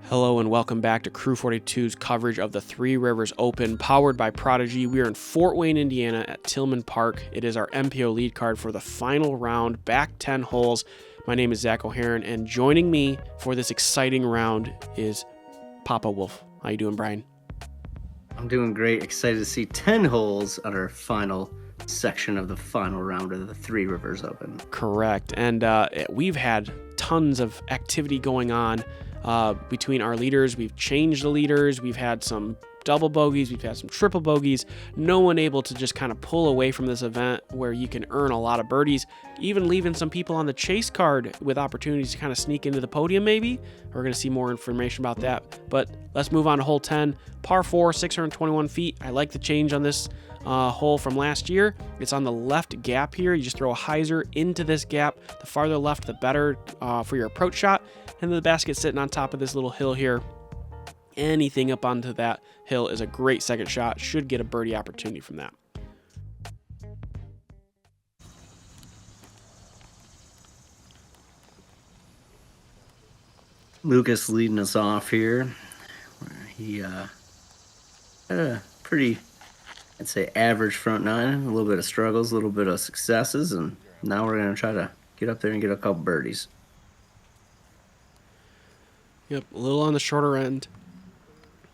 Hello and welcome back to Crew 42's coverage of the 3Rivers Open, powered by Prodigy. We are in Fort Wayne, Indiana at Tillman Park. It is our MPO lead card for the final round, back 10 holes. My name is Zach O'Haron, and joining me for this exciting round is Papa Wolf. How you doing, Brian? I'm doing great. Excited to see 10 holes on our final section of the final round of the 3Rivers Open. Correct. And we've had tons of activity going on. Between our leaders, we've changed the leaders, we've had some double bogeys, we've had some triple bogeys, no one able to just kind of pull away from this event where you can earn a lot of birdies, even leaving some people on the chase card with opportunities to kind of sneak into the podium maybe. We're going to see more information about that, but let's move on to hole 10, par 4, 621 feet. I like the change on this hole from last year. It's on the left gap here. You just throw a hyzer into this gap. The farther left, the better for your approach shot. And the basket's sitting on top of this little hill here. Anything up onto that hill is a great second shot. Should get a birdie opportunity from that. Lucas leading us off here. He had a pretty, I'd say, average front nine. A little bit of struggles, a little bit of successes, and now we're going to try to get up there and get a couple birdies. Yep, a little on the shorter end.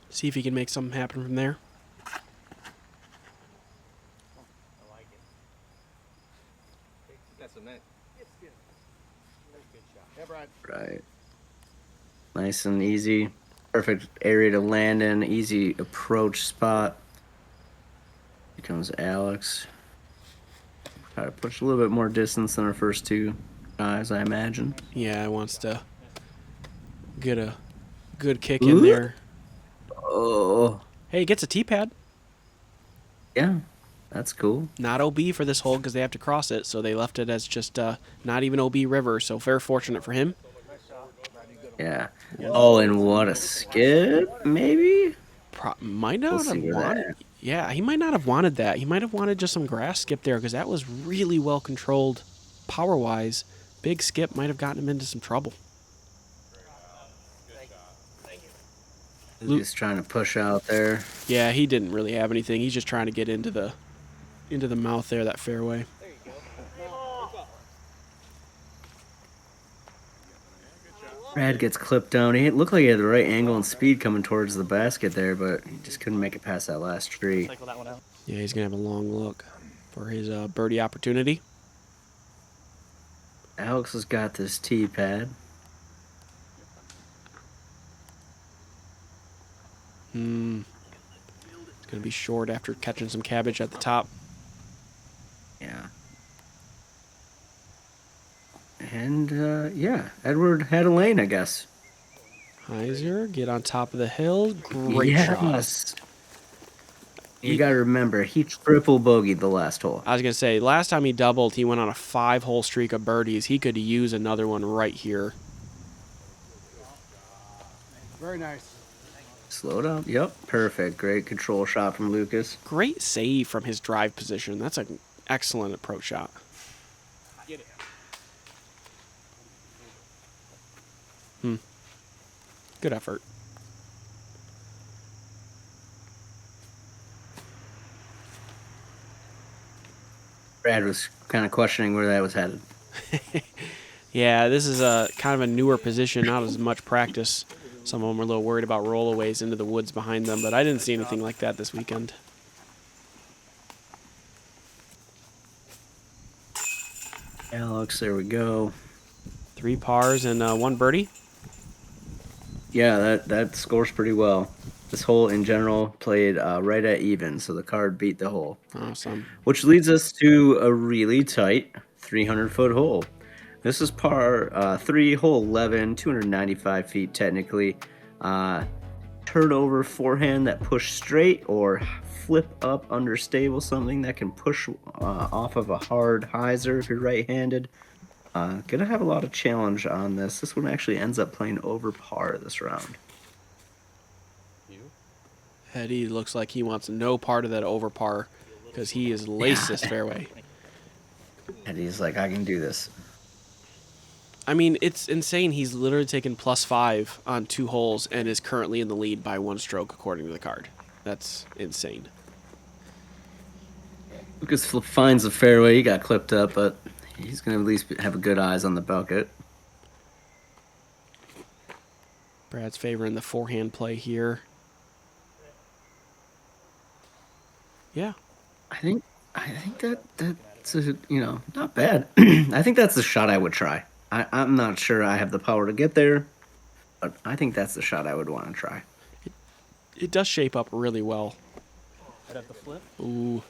See if he can make something happen from there. I like it. That's a net. It's good. Good shot. Yeah, Brian. Right. Nice and easy. Perfect area to land in. Easy approach spot. Here comes Alex. Try to push a little bit more distance than our first two guys, I imagine. Yeah, he wants to get a good kick in there. Oh. Hey, he gets a tee pad. Yeah, that's cool. Not OB for this hole because they have to cross it, so they left it as just not even OB river, so very fortunate for him. Yeah. Oh, and what a skip, maybe? Might not We'll have see wanted. that. Yeah, he might not have wanted that. He might have wanted just some grass skip there because that was really well controlled power-wise. Big skip might have gotten him into some trouble. Just trying to push out there. Yeah, he didn't really have anything. He's just trying to get into the mouth there, that fairway. Brad gets clipped down. He looked like he had the right angle and speed coming towards the basket there, but he just couldn't make it past that last tree. Yeah, he's going to have a long look for his birdie opportunity. Alex has got this tee pad. It's going to be short after catching some cabbage at the top. Yeah. And, yeah, Edward had a lane, I guess. Hyzer, get on top of the hill. Great shot. Yes. You got to remember, he triple bogeyed the last hole. I was going to say, last time he doubled, he went on a 5-hole streak of birdies. He could use another one right here. Very nice. Slowed up. Yep. Perfect. Great control shot from Lucas. Great save from his drive position. That's an excellent approach shot. Get it. Good effort. Brad was kind of questioning where that was headed. Yeah, this is a kind of a newer position, not as much practice. Some of them were a little worried about rollaways into the woods behind them, but I didn't see anything like that this weekend. Alex, there we go. 3 pars and 1 birdie. Yeah, that scores pretty well. This hole in general played right at even, so the card beat the hole. Awesome. Which leads us to a really tight 300-foot hole. This is par 3, hole 11, 295 feet technically. Turnover forehand that push straight or flip up understable, something that can push off of a hard hyzer if you're right-handed. Gonna have a lot of challenge on this. This one actually ends up playing over par this round. Eddie looks like he wants no part of that over par because he is laced this fairway. And he's like, I can do this. I mean, it's insane. He's literally taken +5 on 2 holes and is currently in the lead by 1 stroke according to the card. That's insane. Lucas finds the fairway. He got clipped up, but he's going to at least have a good eyes on the bucket. Brad's favoring the forehand play here. Yeah. I think that's not bad. I think that's the shot I would try. I'm not sure I have the power to get there, but I think that's the shot I would want to try. It does shape up really well. I'd have to flip. Ooh.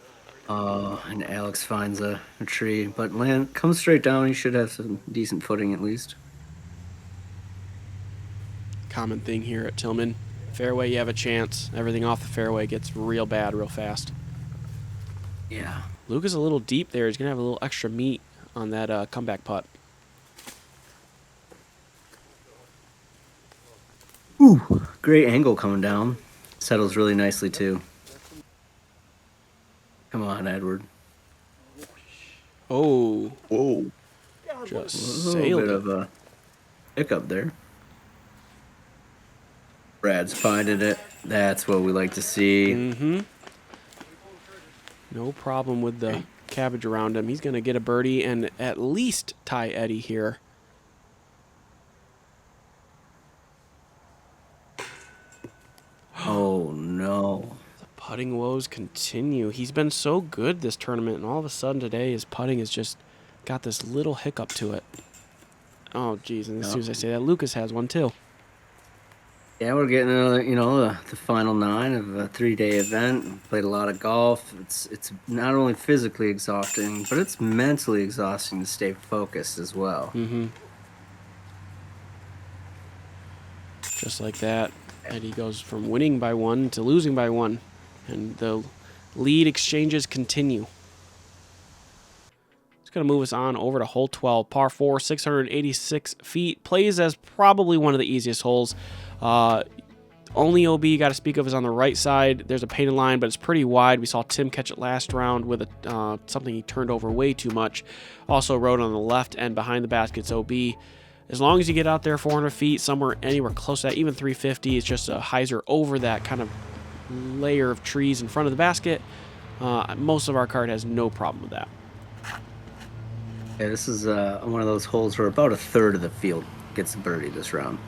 And Alex finds a tree, but comes straight down. He should have some decent footing at least. Common thing here at Tillman. Fairway, you have a chance. Everything off the fairway gets real bad real fast. Yeah. Luke is a little deep there. He's going to have a little extra meat on that comeback putt. Ooh, great angle coming down. Settles really nicely too. Come on, Edward. Oh, Whoa. just A little sailed bit it. of a hiccup there. Brad's finding it. That's what we like to see. Mm-hmm. No problem with the cabbage around him. He's going to get a birdie and at least tie Eddie here. Oh, no. The putting woes continue. He's been so good this tournament, and all of a sudden today his putting has just got this little hiccup to it. Oh, geez, and as soon as I say that, Lucas has one too. Yeah, we're getting, the final 9 of a 3-day event. Played a lot of golf. It's not only physically exhausting, but it's mentally exhausting to stay focused as well. Mm-hmm. Just like that, Eddie goes from winning by 1 to losing by 1, and the lead exchanges continue. It's going to move us on over to hole 12, par 4, 686 feet. Plays as probably one of the easiest holes. Only OB got to speak of is on the right side. There's a painted line, but it's pretty wide. We saw Tim catch it last round with something he turned over way too much. Also rode on the left and behind the basket's OB. As long as you get out there 400 feet, somewhere anywhere close to that, even 350, it's just a hyzer over that kind of layer of trees in front of the basket. Most of our card has no problem with that. Yeah, this is one of those holes where about a third of the field gets the birdie this round.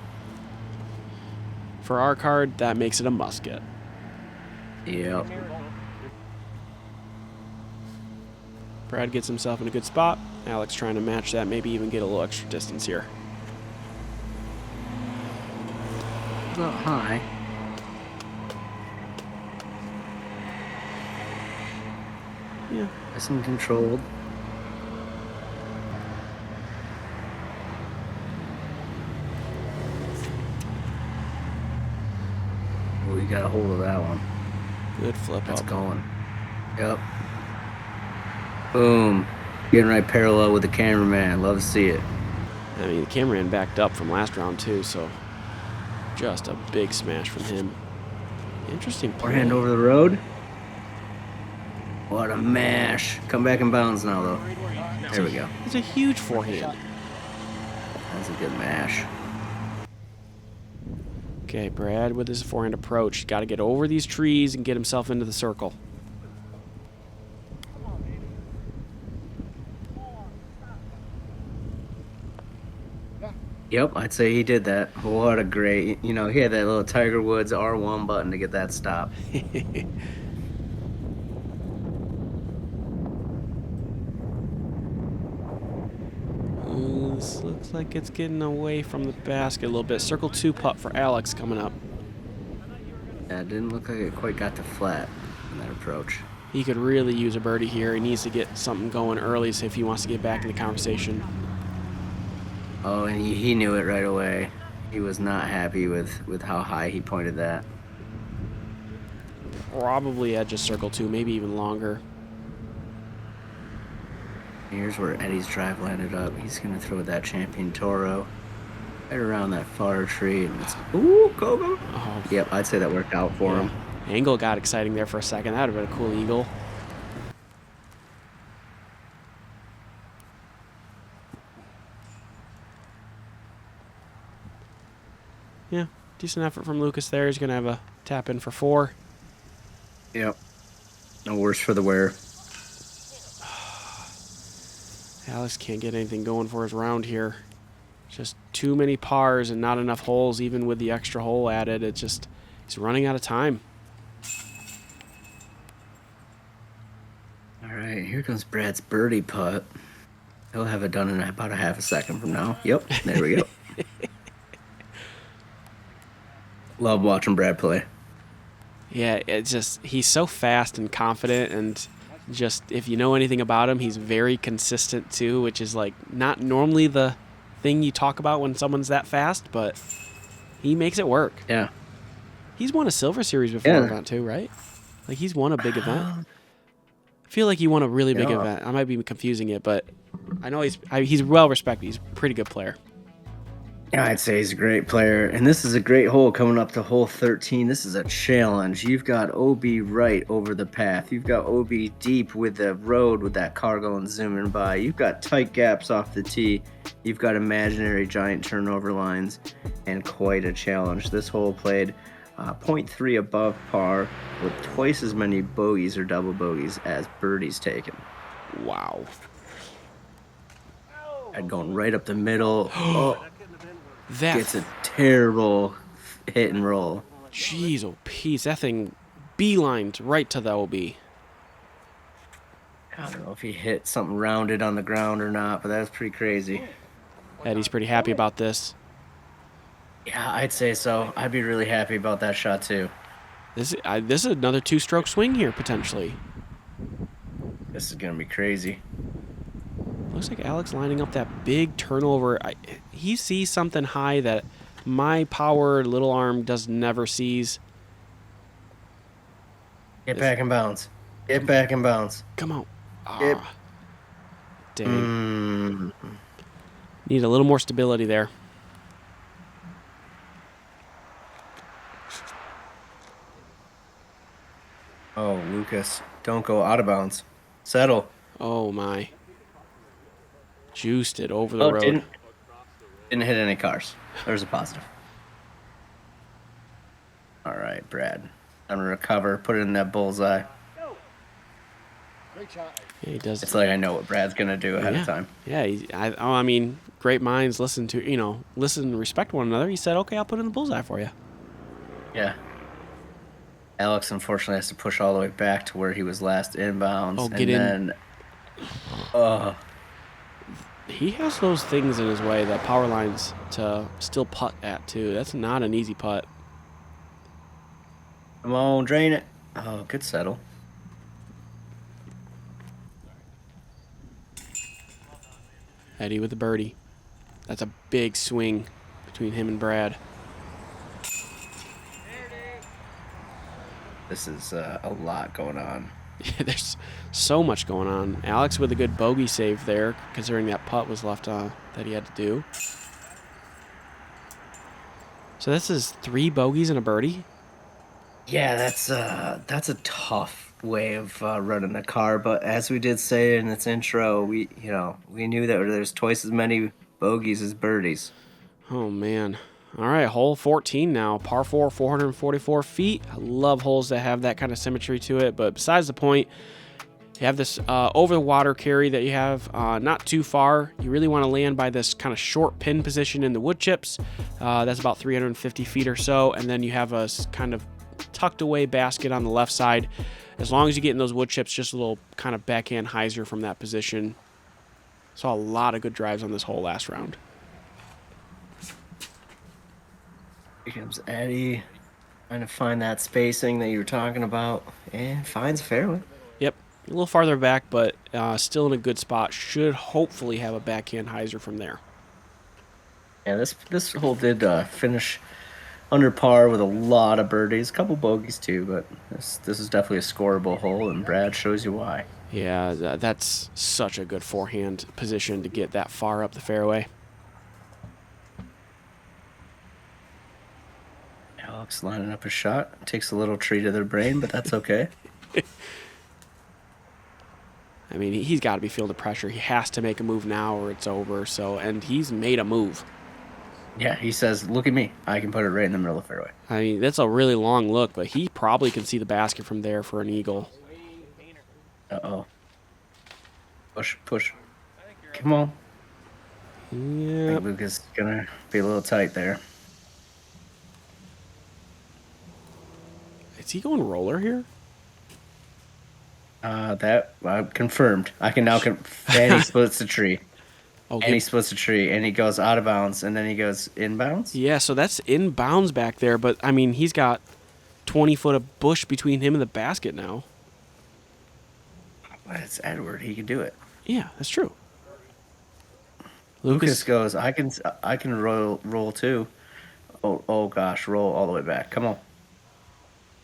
For our card, that makes it a must get. Yep. Brad gets himself in a good spot. Alex trying to match that, maybe even get a little extra distance here. About high. Yeah. Nice and controlled. Oh, you got a hold of that one. Good flip That's up. going. Yep. Boom. Getting right parallel with the cameraman. Love to see it. I mean, the cameraman backed up from last round too, so just a big smash from him. Interesting play. Forehand over the road. What a mash. Come back in bounds now, though. There we go. It's a huge forehand. That's a good mash. Okay, Brad with his forehand approach. Got to get over these trees and get himself into the circle. Yep, I'd say he did that. What a great, he had that little Tiger Woods R1 button to get that stop. This looks like it's getting away from the basket a little bit. Circle 2 putt for Alex coming up. Yeah, it didn't look like it quite got to flat in that approach. He could really use a birdie here. He needs to get something going early so if he wants to get back in the conversation. Oh, and he knew it right away. He was not happy with how high he pointed that. Probably edge of circle 2, maybe even longer. Here's where Eddie's drive landed up. He's going to throw that Champion Toro right around that far tree. And it's, ooh, go. Oh, Yep, I'd say that worked out for him. Angle got exciting there for a second. That would have been a cool eagle. Yeah, decent effort from Lucas there. He's going to have a tap in for 4. Yep. No worse for the wear. Alex can't get anything going for his round here. Just too many pars and not enough holes, even with the extra hole added. It's just, he's running out of time. All right, here comes Brad's birdie putt. He'll have it done in about a half a second from now. Yep, there we go. Love watching Brad play. Yeah, it's just, he's so fast and confident, and just, if you know anything about him, he's very consistent too, which is like not normally the thing you talk about when someone's that fast, but he makes it work. Yeah. He's won a Silver Series before event too, right? Like he's won a big event. I feel like he won a really big event. I might be confusing it, but I know he's well respected. He's a pretty good player. Yeah, I'd say he's a great player. And this is a great hole coming up to hole 13. This is a challenge. You've got OB right over the path. You've got OB deep with the road with that car going zooming by. You've got tight gaps off the tee. You've got imaginary giant turnover lines, and quite a challenge. This hole played 0.3 above par with twice as many bogeys or double bogeys as birdies taken. Wow. I'd going right up the middle. Oh, That it's a terrible hit and roll. Jeez, oh, Pete, that thing beelined right to the OB. I don't know if he hit something rounded on the ground or not, but that's pretty crazy. Eddie's pretty happy about this. Yeah, I'd say so. I'd be really happy about that shot too. This is another 2-stroke swing here, potentially. This is going to be crazy. Looks like Alex lining up that big turnover. He sees something high that my power little arm does never sees. Get back and bounce. Get back and bounce. Come on. Yep. Dang. Need a little more stability there. Oh, Lucas, don't go out of bounds. Settle. Oh, my. Juiced it over the road. Didn't hit any cars. There's a positive. All right, Brad. I'm going to recover. Put it in that bullseye. Great shot. Yeah, he does. It's like I know what Brad's going to do ahead of time. Yeah, I mean, great minds listen and respect one another. He said, okay, I'll put it in the bullseye for you. Yeah. Alex, unfortunately, has to push all the way back to where he was last inbounds. Oh, get in. He has those things in his way, the power lines to still putt at, too. That's not an easy putt. Come on, drain it. Oh, good settle. Eddie with the birdie. That's a big swing between him and Brad. This is a lot going on. Yeah, there's so much going on. Alex with a good bogey save there, considering that putt was left that he had to do. So this is 3 bogeys and a birdie? Yeah, that's a tough way of running a car. But as we did say in its intro, we knew that there's twice as many bogeys as birdies. Oh, man. All right, hole 14 now. Par 4, 444 feet. I love holes that have that kind of symmetry to it. But besides the point, you have this over-the-water carry that you have not too far. You really want to land by this kind of short pin position in the wood chips. That's about 350 feet or so. And then you have a kind of tucked-away basket on the left side. As long as you get in those wood chips, just a little kind of backhand hyzer from that position. Saw a lot of good drives on this hole last round. Here comes Eddie, trying to find that spacing that you were talking about, and finds a fairway. Yep, a little farther back, but still in a good spot. Should hopefully have a backhand hyzer from there. Yeah, this hole did finish under par with a lot of birdies, a couple bogeys too, but this is definitely a scoreable hole, and Brad shows you why. Yeah, that's such a good forehand position to get that far up the fairway. Alex lining up a shot. Takes a little tree to their brain, but that's okay. I mean, he's got to be feeling the pressure. He has to make a move now or it's over. And he's made a move. Yeah, he says, look at me. I can put it right in the middle of the fairway. I mean, that's a really long look, but he probably can see the basket from there for an eagle. Uh-oh. Push, push. Come on. I Yeah. think Lucas is going to be a little tight there. Is he going roller here? That confirmed. I can now and he splits the tree. Oh, And he splits the tree, and he goes out of bounds, and then he goes inbounds? yeah, so that's inbounds back there, but I mean, he's got 20 foot of bush between him and the basket now. But it's Edward. He can do it. Yeah, that's true. Lucas goes, I can roll too. Oh gosh, roll all the way back. Come on.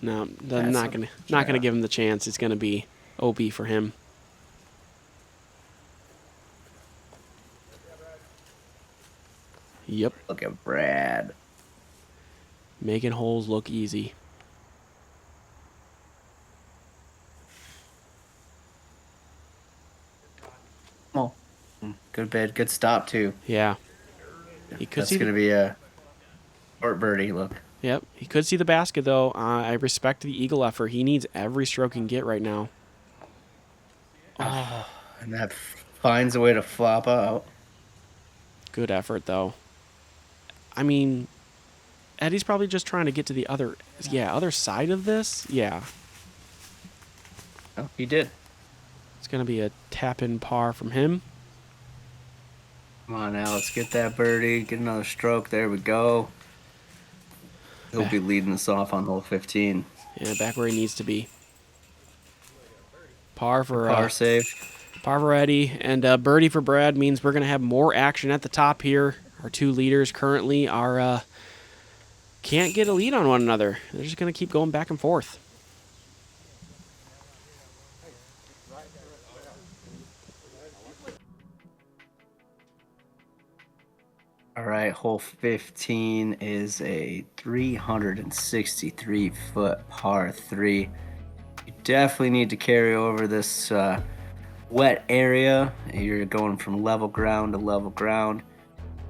No, they're not gonna give him the chance. It's gonna be OB for him. Yep, Look at Brad. making holes look easy. Oh, good bid, good stop too. Yeah, he could That's see. gonna be a short birdie. Look. Yep, he could see the basket though. I respect the eagle effort. He needs every stroke he can get right now. Oh, and that finds a way to flop out. Good effort though. I mean, Eddie's probably just trying to get to the other side of this. Yeah, Oh, he did. it's gonna be a tap in par from him. Come on, Alex, get that birdie. Get another stroke. There we go. He'll be leading us off on hole 15. Yeah, back where he needs to be. Par for save. Par for Eddie, and birdie for Brad means we're gonna have more action at the top here. Our two leaders currently are can't get a lead on one another. They're just gonna keep going back and forth. All right, hole 15 is a 363-foot par 3. You definitely need to carry over this wet area. You're going from level ground to level ground.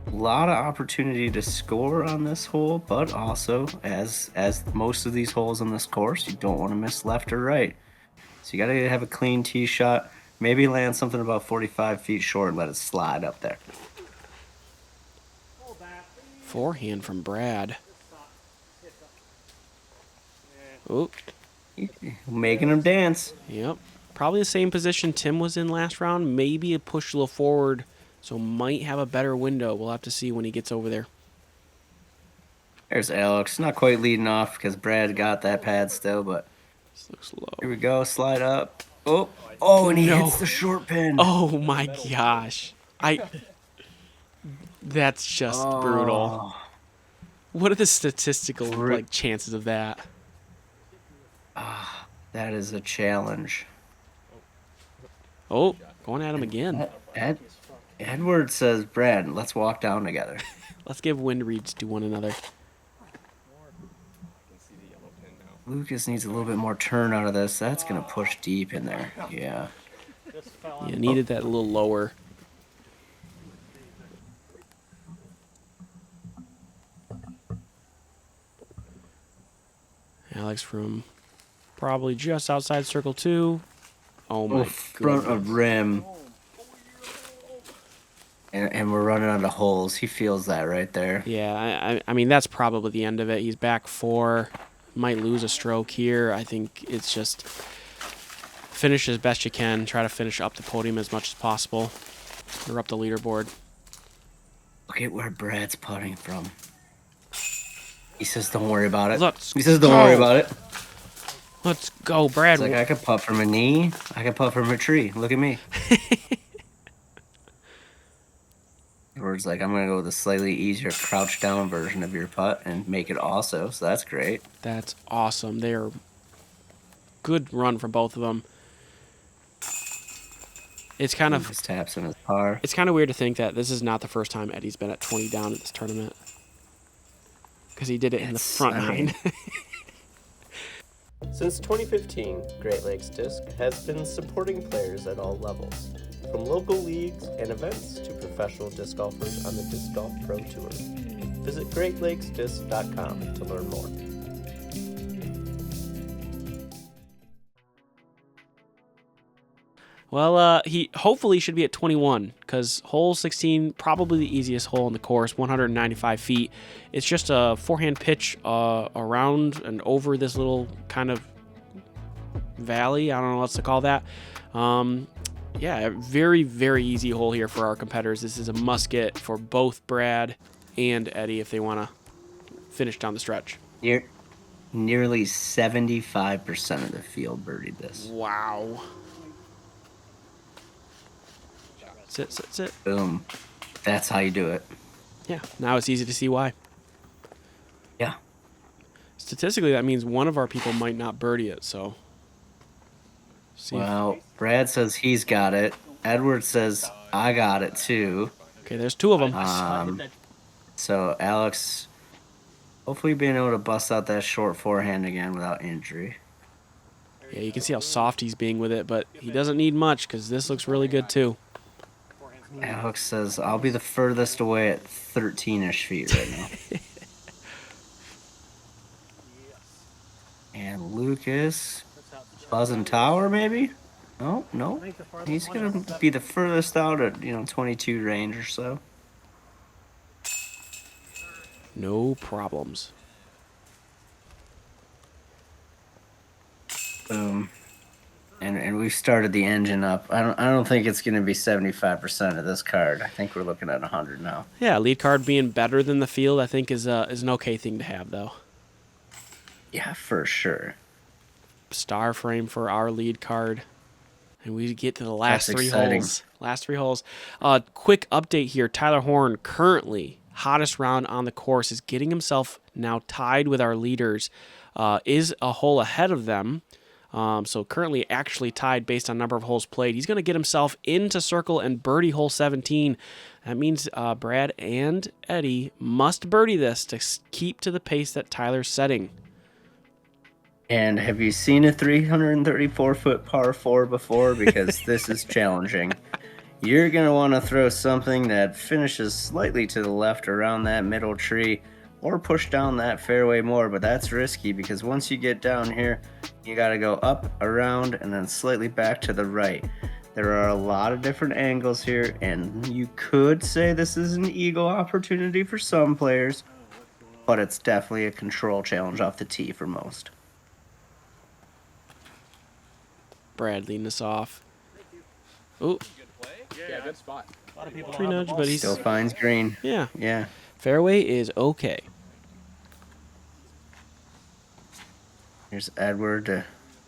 A lot of opportunity to score on this hole, but also, as most of these holes on this course, you don't want to miss left or right. So you got to have a clean tee shot. Maybe land something about 45 feet short and let it slide up there. Forehand from Brad. Oh, Making them dance. yep. Probably the same position Tim was in last round. Maybe a push a little forward, so might have a better window. We'll have to see when he gets over there. There's Alex. Not quite leading off because Brad got that pad still, but This looks low. here we go. Slide up. Oh, and he No. hits the short pin. Oh my gosh. That's just brutal. What are the statistical chances of that? That is a challenge. Oh, going at him again. Edward says, Brad, let's walk down together. Let's give wind reads to one another. Lucas needs a little bit more turn out of this. That's going to push deep in there. Yeah. Yeah, needed that a little lower. Alex from probably just outside circle 2. Oh my Front goodness. of rim. And we're running out of holes. He feels that right there. Yeah, I mean, that's probably the end of it. He's back 4. Might lose a stroke here. I think it's just finish as best you can. Try to finish up the podium as much as possible. Or up the leaderboard. Look at where Brad's putting from. He says, don't worry about it. He says, don't worry about it. Let's go, Brad. It's like, I could putt from a knee. I could putt from a tree. Look at me. Edward's like, I'm going to go with a slightly easier crouch down version of your putt and make it also. So that's great. That's awesome. They're good run from both of them. It's kind of Just taps in his par. It's kind of weird to think that this is not the first time Eddie's been at 20 down at this tournament. Because he did it in the front nine. Since 2015, Great Lakes Disc has been supporting players at all levels, from local leagues and events to professional disc golfers on the Disc Golf Pro Tour. Visit GreatLakesDisc.com to learn more. Well, he hopefully should be at 21 because hole 16, probably the easiest hole in the course, 195 feet. It's just a forehand pitch around and over this little kind of valley. I don't know what to call that. Yeah, very, very easy hole here for our competitors. This is a must get for both Brad and Eddie if they want to finish down the stretch. Nearly 75% of the field birdied this. Wow. Sit. Boom. That's how you do it. Yeah, now it's easy to see why. Yeah. Statistically, that means one of our people might not birdie it, so. Well, Brad says he's got it. Edward says I got it too. Okay, there's two of them. So Alex, hopefully being able to bust out that short forehand again without injury. Yeah, you can see how soft he's being with it, but he doesn't need much because this looks really good too. Alex says I'll be the furthest away at 13-ish feet right now. And Lucas, Buzzing Tower maybe? Oh, no. He's going to be the furthest out at, 22 range or so. No problems. Boom. And we've started the engine up. I don't think it's going to be 75% of this card. I think we're looking at 100 now. Yeah, lead card being better than the field, I think is an okay thing to have though. Yeah, for sure. Star frame for our lead card. And we get to the last That's three exciting. holes. Last three holes. Quick update here. Tyler Horn, currently hottest round on the course, is getting himself now tied with our leaders. Is a hole ahead of them. So currently actually tied based on number of holes played. He's going to get himself into circle and birdie hole 17. That means Brad and Eddie must birdie this to keep to the pace that Tyler's setting. And have you seen a 334-foot par 4 before? Because this is challenging. You're going to want to throw something that finishes slightly to the left around that middle tree or push down that fairway more, but that's risky because once you get down here, you got to go up, around, and then slightly back to the right. There are a lot of different angles here, and you could say this is an eagle opportunity for some players, but it's definitely a control challenge off the tee for most. Brad leading us off. Ooh, Yeah, good spot. A lot of people tree nudge, but he's Still finds green. yeah. Yeah. Fairway is okay. Here's Edward.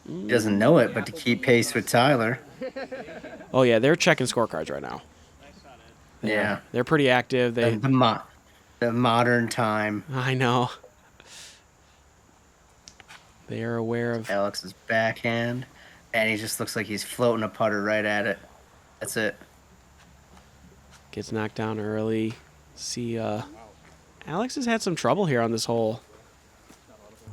He doesn't know it, but to keep pace with Tyler. Oh yeah, they're checking scorecards right now. Yeah. They're pretty active. They The modern time. I know. They are aware of. Alex's backhand. And he just looks like he's floating a putter right at it. That's it. Gets knocked down early. See, Alex has had some trouble here on this hole.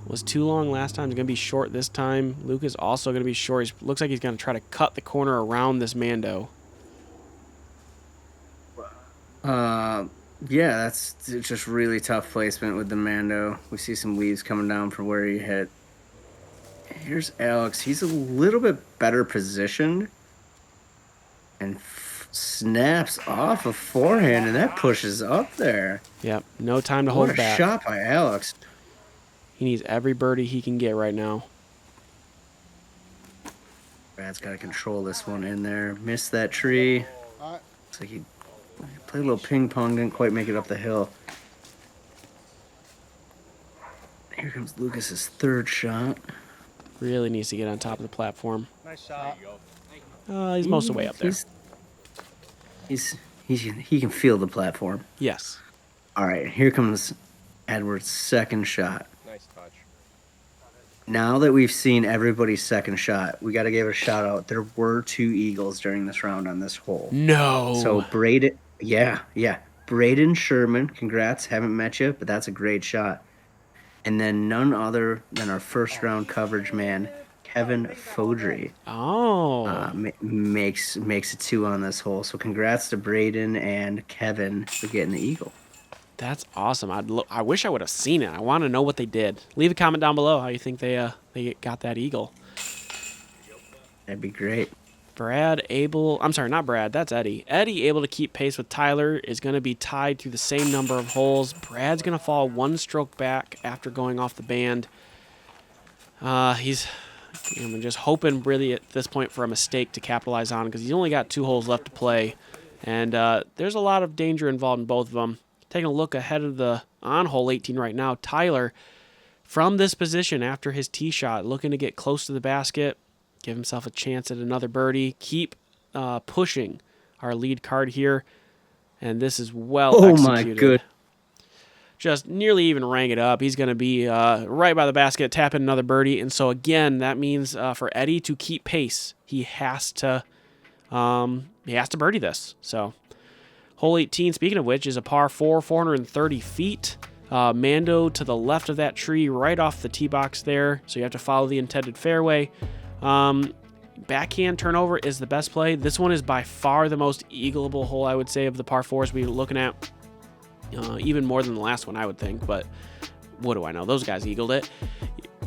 Was too long last time. He's going to be short this time. Luke is also going to be short. Looks like he's going to try to cut the corner around this Mando. Yeah, that's just really tough placement with the Mando. We see some leaves coming down from where he hit. Here's Alex. He's a little bit better positioned. And snaps off a forehand, and that pushes up there. Yep, no time to What hold a back. shot by Alex. He needs every birdie he can get right now. Brad's got to control this one in there. Missed that tree. Looks like he played a little ping pong, didn't quite make it up the hill. Here comes Lucas's third shot. Really needs to get on top of the platform. Nice shot. He's most of the way up there. He can feel the platform. Yes. All right, here comes Edward's second shot. Nice touch. Now that we've seen everybody's second shot, we got to give a shout out. There were 2 eagles during this round on this hole. No. So Braden, yeah. Braden Sherman, congrats. Haven't met you, but that's a great shot. And then none other than our first round coverage man, Kevin Fodry, makes a 2 on this hole. So congrats to Braden and Kevin for getting the eagle. That's awesome. I wish I would have seen it. I want to know what they did. Leave a comment down below how you think they got that eagle. That'd be great. I'm sorry, not Brad. That's Eddie. Eddie, able to keep pace with Tyler, is going to be tied through the same number of holes. Brad's going to fall one stroke back after going off the band. I'm just hoping really at this point for a mistake to capitalize on because he's only got 2 holes left to play. And there's a lot of danger involved in both of them. Taking a look ahead of on hole 18 right now, Tyler, from this position after his tee shot, looking to get close to the basket, give himself a chance at another birdie, keep pushing our lead card here. And this is well executed. My good. Just nearly even rang it up. He's going to be right by the basket, tapping another birdie. And so, again, that means for Eddie to keep pace, he has to birdie this. So, hole 18, speaking of which, is a par 4, 430 feet. Mando to the left of that tree, right off the tee box there. So you have to follow the intended fairway. Backhand turnover is the best play. This one is by far the most eagleable hole, I would say, of the par 4s we're looking at. Even more than the last one, I would think. But what do I know? Those guys eagled it.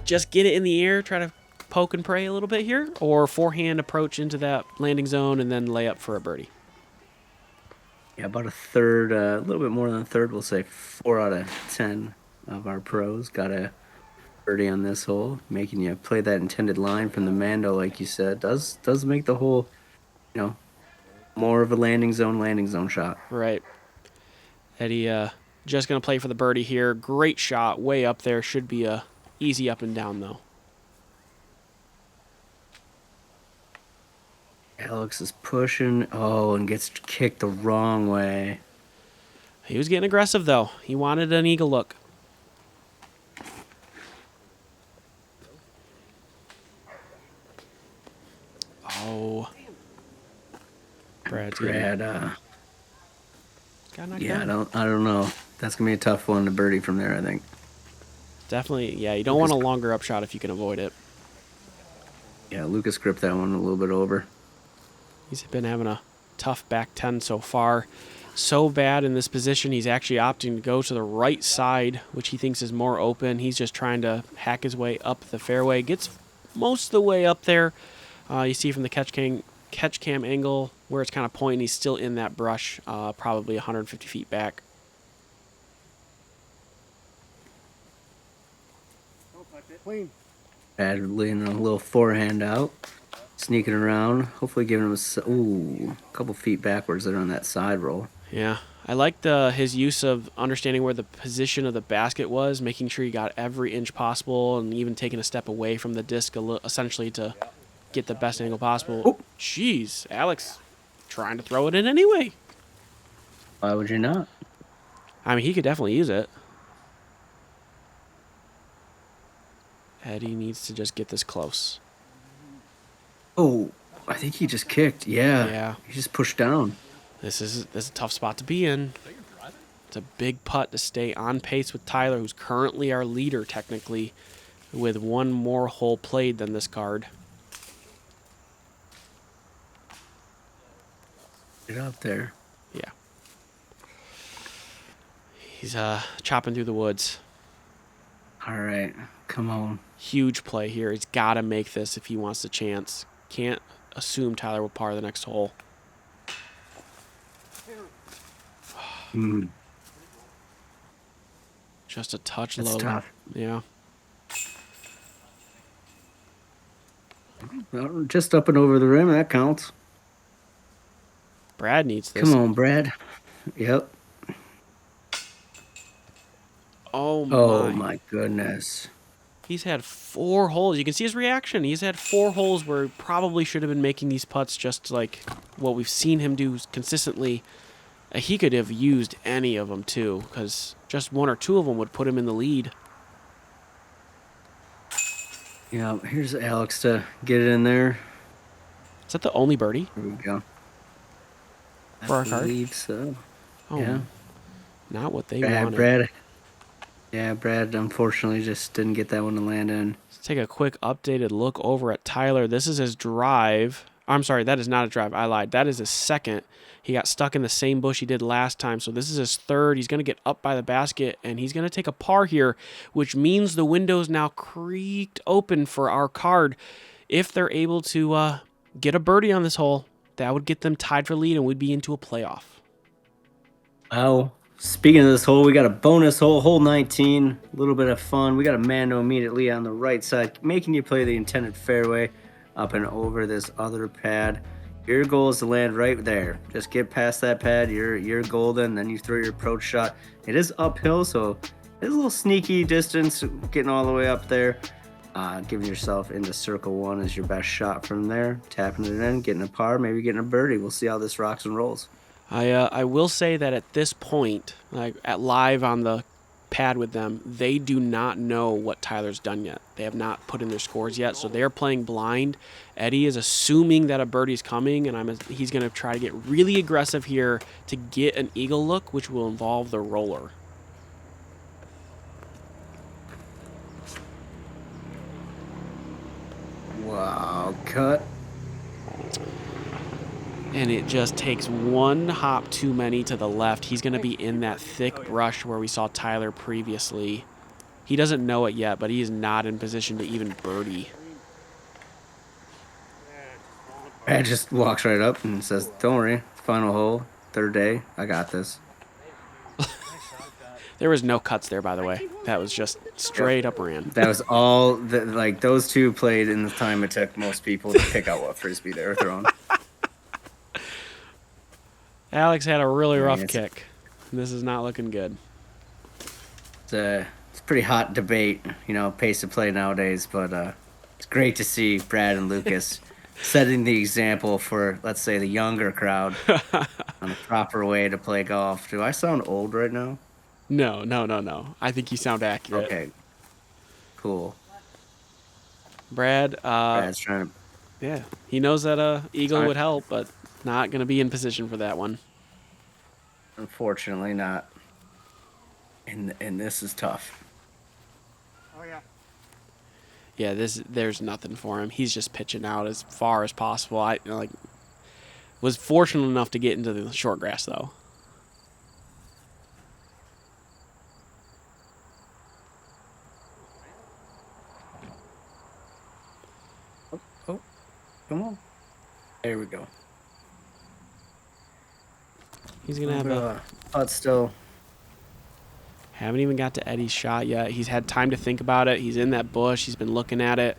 Just get it in the air, try to poke and pray a little bit here, or forehand approach into that landing zone and then lay up for a birdie. Yeah, about a third, a little bit more than a third. We'll say 4 out of 10 of our pros got a birdie on this hole, making you play that intended line from the Mando, like you said. Does make the hole, more of a landing zone shot. Right. Eddie just going to play for the birdie here. Great shot, way up there. Should be a easy up and down, though. Alex is pushing. Oh, and gets kicked the wrong way. He was getting aggressive, though. He wanted an eagle look. Oh. Brad, yeah, I don't know. That's gonna be a tough one to birdie from there, I think. Definitely, yeah. You don't want a longer up shot if you can avoid it. Yeah, Lucas gripped that one a little bit over. He's been having a tough back 10 so far. So bad in this position, he's actually opting to go to the right side, which he thinks is more open. He's just trying to hack his way up the fairway. Gets most of the way up there. You see from the catch cam angle where it's kind of pointing, he's still in that brush, probably 150 feet back. Clean. Brad leaning a little forehand out, sneaking around, hopefully giving him a couple feet backwards there on that side roll. Yeah, I liked his use of understanding where the position of the basket was, making sure he got every inch possible, and even taking a step away from the disc essentially to get the best angle possible. Oh. Jeez, Alex trying to throw it in anyway. Why would you not? I mean, he could definitely use it. Eddie needs to just get this close. Oh, I think he just kicked. Yeah. Yeah. He just pushed down. This is a tough spot to be in. It's a big putt to stay on pace with Tyler, who's currently our leader technically, with one more hole played than this card. Get up there. Yeah. He's chopping through the woods. All right. Come on. Huge play here. He's got to make this if he wants the chance. Can't assume Tyler will par the next hole. Just a touch That's low. tough. Yeah. Well, just up and over the rim. That counts. Brad needs this. Come on, Brad. Yep. Oh my goodness. He's had 4 holes. You can see his reaction. He's had 4 holes where he probably should have been making these putts just like what we've seen him do consistently. He could have used any of them too, because just 1 or 2 of them would put him in the lead. Yeah, here's Alex to get it in there. Is that the only birdie? Here we go. For our I card? believe so. Oh, Yeah. Not what they wanted. Brad unfortunately just didn't get that one to land in. Let's take a quick updated look over at Tyler. This is his drive I'm sorry, that is not a drive. I lied. That is a second. He got stuck in the same bush he did last time. So this is his third. He's going to get up by the basket, and he's going to take a par here, which means the window's now creaked open for our card. If they're able to get a birdie on this hole, that would get them tied for lead, and we'd be into a playoff. Oh, speaking of this hole, we got a bonus hole, hole 19. A little bit of fun. We got a Mando immediately on the right side, making you play the intended fairway up and over this other pad. Your goal is to land right there. Just get past that pad. You're golden. Then you throw your approach shot. It is uphill, so it's a little sneaky distance getting all the way up there. Giving yourself into circle one is your best shot from there. Tapping it in, getting a par, maybe getting a birdie. We'll see how this rocks and rolls. I will say that at this point, like at live on the pad with them, they do not know what Tyler's done yet. They have not put in their scores yet, so they are playing blind. Eddie is assuming that a birdie's coming, and he's going to try to get really aggressive here to get an eagle look, which will involve the roller. Wow, cut. And it just takes one hop too many to the left. He's going to be in that thick brush where we saw Tyler previously. He doesn't know it yet, but he is not in position to even birdie. Brad just walks right up and says, "Don't worry, final hole, third day, I got this." There was no cuts there, by the way. That was just straight up ran. That was all, like, those two played in the time it took most people to pick out what frisbee they were throwing. Alex had a really rough kick. This is not looking good. It's a pretty hot debate, pace of play nowadays, but it's great to see Brad and Lucas setting the example for, let's say, the younger crowd on the proper way to play golf. Do I sound old right now? No. I think you sound accurate. Okay. Cool. Brad's trying to... Yeah, he knows that eagle would help, but not going to be in position for that one. Unfortunately not. And this is tough. Oh, yeah. Yeah, there's nothing for him. He's just pitching out as far as possible. I was fortunate enough to get into the short grass, though. Oh, come on. There we go. He's going to have a... Putt still. Haven't even got to Eddie's shot yet. He's had time to think about it. He's in that bush. He's been looking at it.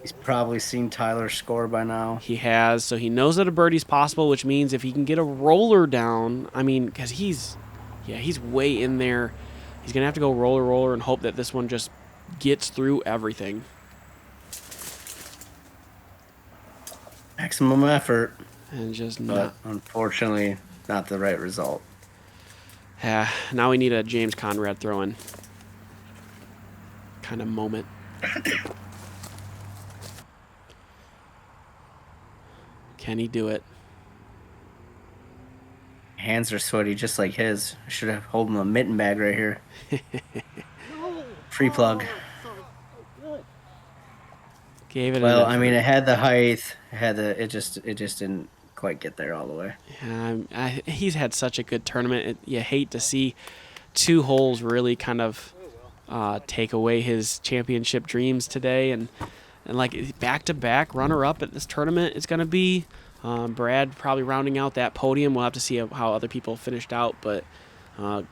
He's probably seen Tyler score by now. He has, so he knows that a birdie's possible, which means if he can get a roller down, because he's way in there. He's going to have to go roller, and hope that this one just gets through everything. Maximum effort. And just but unfortunately, not the right result. Yeah, now we need a James Conrad throw-in kind of moment. Can he do it? Hands are sweaty just like his. I should have hold him a mitten bag right here. Free plug. Gave it. Well, it had the height. It just didn't quite get there all the way. He's had such a good tournament. You hate to see two holes really kind of take away his championship dreams today, and like back-to-back runner-up at this tournament is going to be Brad probably rounding out that podium. We'll have to see how other people finished out, but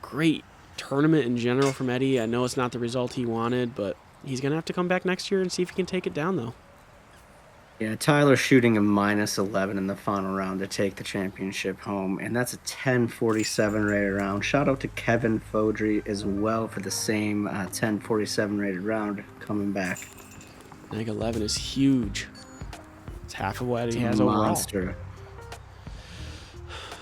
great tournament in general from Eddie. I know it's not the result he wanted, but he's going to have to come back next year and see if he can take it down, though. Yeah, Tyler's shooting a -11 in the final round to take the championship home, and that's a 10.47 rated round. Shout out to Kevin Fodry as well for the same 10.47 rated round coming back. Neg 11 is huge. It's half of what he has monster. overall.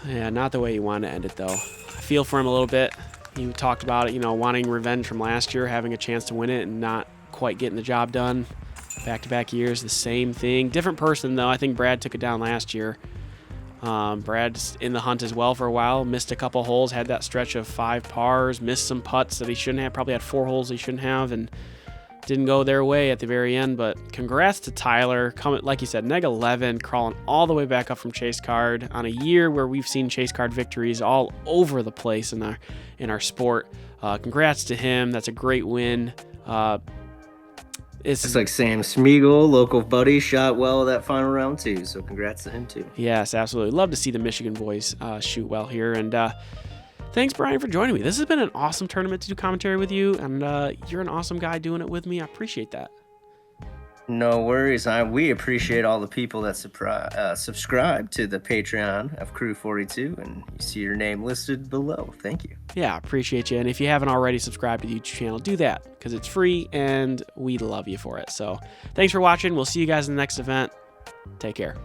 Yeah, not the way you want to end it, though. I feel for him a little bit. He talked about it, wanting revenge from last year, having a chance to win it and not quite getting the job done. Back-to-back years, the same thing. Different person, though. I think Brad took it down last year. Brad's in the hunt as well for a while. Missed a couple holes, had that stretch of 5 pars, missed some putts that he shouldn't have. Probably had 4 holes he shouldn't have, and didn't go their way at the very end, but congrats to Tyler, coming, like you said, neg 11, crawling all the way back up from chase card on a year where we've seen chase card victories all over the place in our sport. Congrats to him. That's a great win. It's like Sam Smeagol, local buddy, shot well that final round too. So congrats to him too. Yes, absolutely. Love to see the Michigan boys shoot well here. And thanks, Brian, for joining me. This has been an awesome tournament to do commentary with you, and you're an awesome guy doing it with me. I appreciate that. No worries. We appreciate all the people that subscribe to the Patreon of Crew 42, and you see your name listed below. Thank you. Yeah, appreciate you. And if you haven't already subscribed to the YouTube channel, do that because it's free and we love you for it. So thanks for watching. We'll see you guys in the next event. Take care.